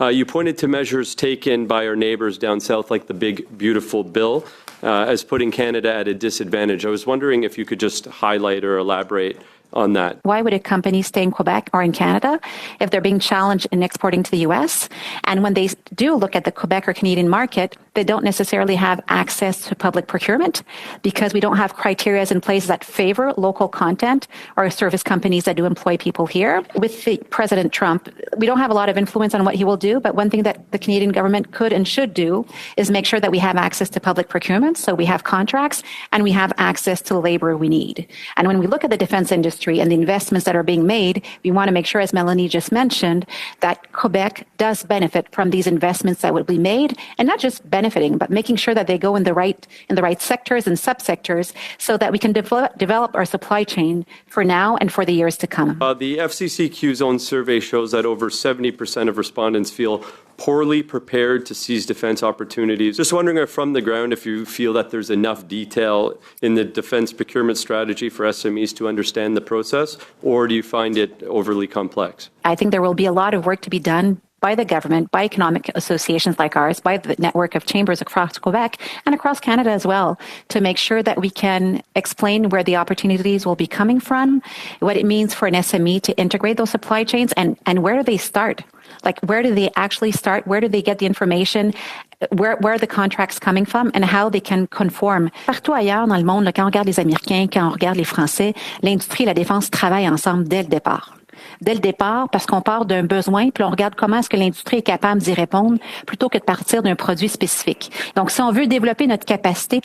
You pointed to measures taken by our neighbors down south, like the Big Beautiful Bill, as putting Canada at a disadvantage. I was wondering if you could just highlight or elaborate on that. Why would a company stay in Quebec or in Canada if they're being challenged in exporting to the U.S.? And when they do look at the Quebec or Canadian market, they don't necessarily have access to public procurement because we don't have criteria in place that favor local content or service companies that do employ people here. With President Trump, we don't have a lot of influence on what he will do, but one thing that the Canadian government could and should do is make sure that we have access to public procurement, so we have contracts, and we have access to the labor we need. And when we look at the defense industry and the investments that are being made, we want to make sure, as Melanie just mentioned, that Quebec does benefit from these investments that will be made, and not just benefiting, but making sure that they go in the right sectors and subsectors so that we can develop our supply chain for now and for the years to come. The FCCQ's own survey shows that over 70% of respondents feel poorly prepared to seize defense opportunities. Just wondering if from the ground, if you feel that there's enough detail in the defense procurement strategy for SMEs to understand the process, or do you find it overly complex? I think there will be a lot of work to be done by the government, by economic associations like ours, by the network of chambers across Quebec and across Canada as well, to make sure that we can explain where the opportunities will be coming from, what it means for an SME to integrate those supply chains, and where do they start? Like, where do they actually start? Where do they get the information? Where are the contracts coming from and how they can conform? Partout ailleurs dans le monde, quand on regarde les Américains, quand on regarde les Français, l'industrie et la défense travaillent ensemble dès le départ. Dès le départ, parce qu'on part d'un besoin, puis on regarde comment est-ce que l'industrie est capable d'y répondre plutôt que de partir d'un produit spécifique. Donc, si on veut développer notre capacité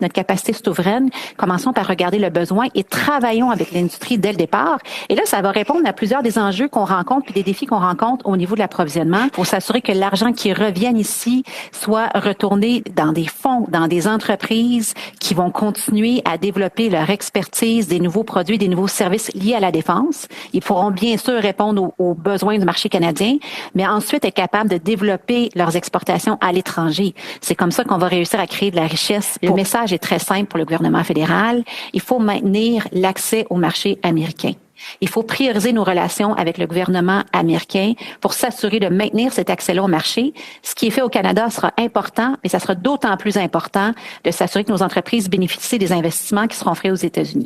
souveraine, commençons par regarder le besoin et travaillons avec l'industrie dès le départ. Et là, ça va répondre à plusieurs des enjeux qu'on rencontre puis des défis qu'on rencontre au niveau de l'approvisionnement pour s'assurer que l'argent qui revient ici soit retourné dans des fonds, dans des entreprises qui vont continuer à développer leur expertise, des nouveaux produits, des nouveaux services liés à la défense. Ils pourront bien sûr répondre aux besoins du marché canadien, mais ensuite être capable de développer leurs exportations à l'étranger. C'est comme ça qu'on va réussir à créer de la richesse. Le message est très simple pour le gouvernement fédéral. Il faut maintenir l'accès au marché américain. Il faut prioriser nos relations avec le gouvernement américain pour s'assurer de maintenir cet accès-là au marché. Ce qui est fait au Canada sera important, mais ça sera d'autant plus important de s'assurer que nos entreprises bénéficient des investissements qui seront faits aux États-Unis.